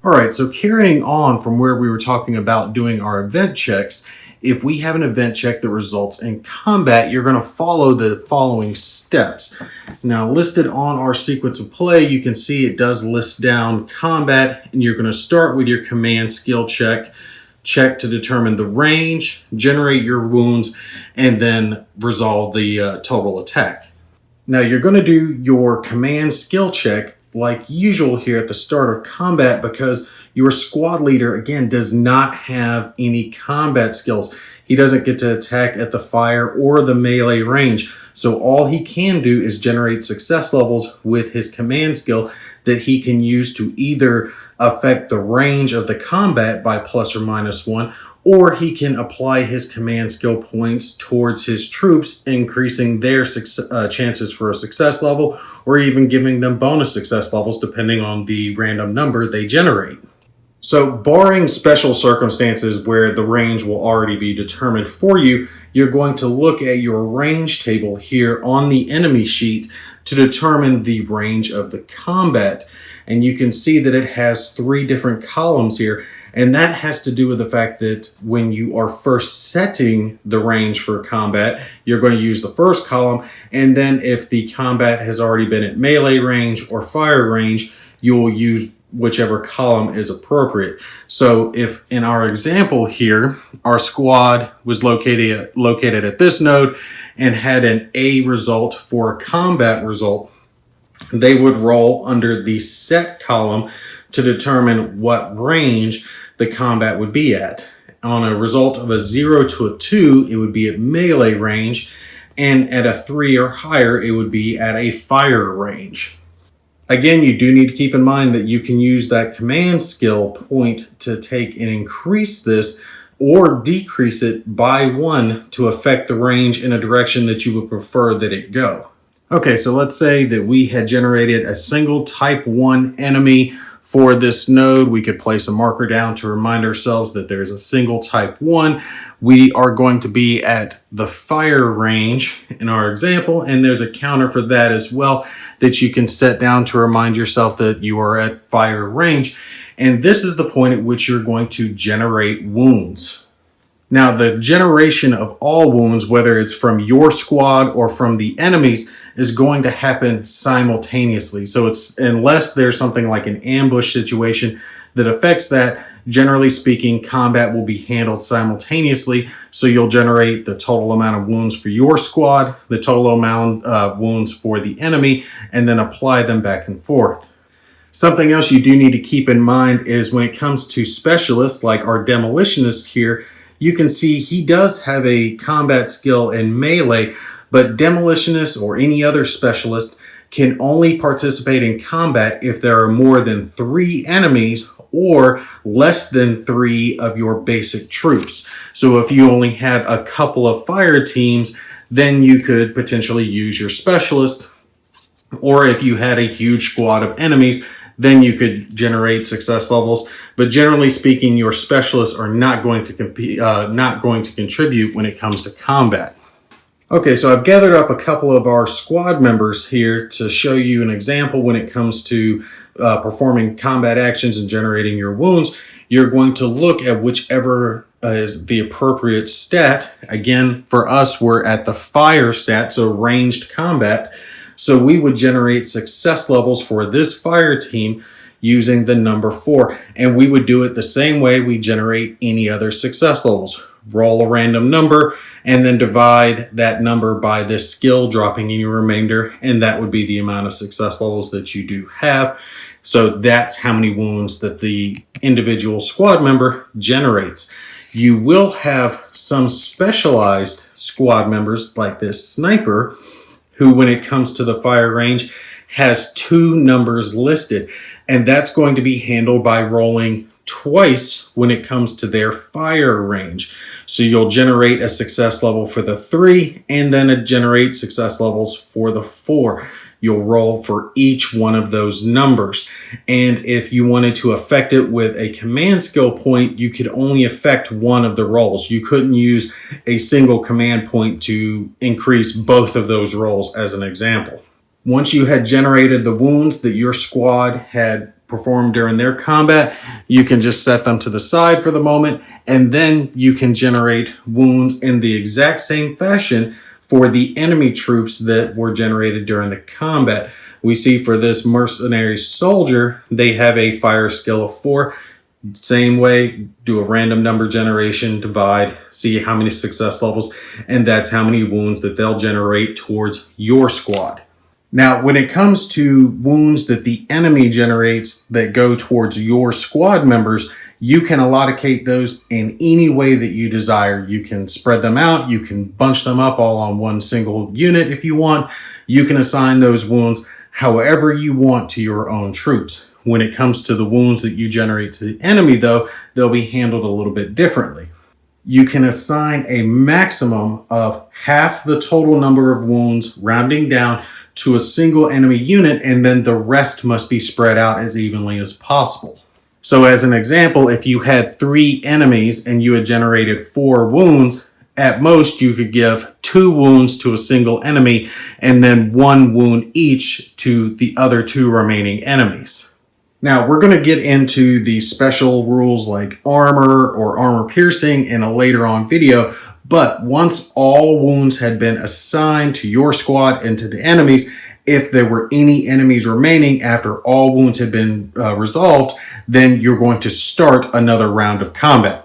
All right, so carrying on from where we were talking about doing our event checks, if we have an event check that results in combat, you're going to follow the following steps. Now, listed on our sequence of play, you can see it does list down combat, and you're going to start with your command skill check. Check to determine the range, generate your wounds, and then resolve the total attack. Now, you're going to do your command skill check like usual here at the start of combat because your squad leader, again, does not have any combat skills. He doesn't get to attack at the fire or the melee range. So all he can do is generate success levels with his command skill that he can use to either affect the range of the combat by plus or minus 1, or he can apply his command skill points towards his troops, increasing their chances for a success level, or even giving them bonus success levels depending on the random number they generate. So barring special circumstances where the range will already be determined for you, you're going to look at your range table here on the enemy sheet to determine the range of the combat. And you can see that it has 3 different columns here. And that has to do with the fact that when you are first setting the range for combat, you're going to use the first column. And then if the combat has already been at melee range or fire range, you will use whichever column is appropriate. So if in our example here, our squad was located at this node and had an A result for a combat result, they would roll under the set column to determine what range the combat would be at. On a result of a 0 to a 2, it would be at melee range, and at a 3 or higher, it would be at a fire range. Again, you do need to keep in mind that you can use that command skill point to take and increase this or decrease it by 1 to affect the range in a direction that you would prefer that it go. Okay, so let's say that we had generated a single type 1 enemy for this node. We could place a marker down to remind ourselves that there's a single type 1. We are going to be at the fire range in our example, and there's a counter for that as well that you can set down to remind yourself that you are at fire range. And this is the point at which you're going to generate wounds. Now, the generation of all wounds, whether it's from your squad or from the enemies, is going to happen simultaneously. So it's unless there's something like an ambush situation that affects that, generally speaking, combat will be handled simultaneously. So you'll generate the total amount of wounds for your squad, the total amount of wounds for the enemy, and then apply them back and forth. Something else you do need to keep in mind is when it comes to specialists like our demolitionist here, you can see he does have a combat skill in melee, but demolitionists or any other specialist can only participate in combat if there are more than 3 enemies or less than 3 of your basic troops. So if you only had a couple of fire teams, then you could potentially use your specialist. Or if you had a huge squad of enemies, then you could generate success levels. But generally speaking, your specialists are not going to contribute when it comes to combat. Okay, so I've gathered up a couple of our squad members here to show you an example when it comes to performing combat actions and generating your wounds. You're going to look at whichever is the appropriate stat. Again, for us, we're at the fire stat, so ranged combat. So we would generate success levels for this fire team using the number 4. And we would do it the same way we generate any other success levels. Roll a random number and then divide that number by this skill, dropping in your remainder, and that would be the amount of success levels that you do have. So that's how many wounds that the individual squad member generates. You will have some specialized squad members like this sniper who, when it comes to the fire range, has 2 numbers listed, and that's going to be handled by rolling twice when it comes to their fire range. So you'll generate a success level for the 3 and then generate success levels for the 4. You'll roll for each one of those numbers. And if you wanted to affect it with a command skill point, you could only affect one of the rolls. You couldn't use a single command point to increase both of those rolls as an example. Once you had generated the wounds that your squad had performed during their combat, you can just set them to the side for the moment, and then you can generate wounds in the exact same fashion for the enemy troops that were generated during the combat. We see for this mercenary soldier, they have a fire skill of 4. Same way, do a random number generation, divide, see how many success levels, and that's how many wounds that they'll generate towards your squad. Now, when it comes to wounds that the enemy generates that go towards your squad members, you can allocate those in any way that you desire. You can spread them out. You can bunch them up all on one single unit if you want. You can assign those wounds however you want to your own troops. When it comes to the wounds that you generate to the enemy, though, they'll be handled a little bit differently. You can assign a maximum of half the total number of wounds, rounding down, to a single enemy unit, and then the rest must be spread out as evenly as possible. So as an example, if you had 3 enemies and you had generated 4 wounds, at most you could give 2 wounds to a single enemy and then 1 wound each to the other 2 remaining enemies. Now, we're going to get into the special rules like armor or armor piercing in a later on video, but once all wounds had been assigned to your squad and to the enemies, if there were any enemies remaining after all wounds had been resolved, then you're going to start another round of combat.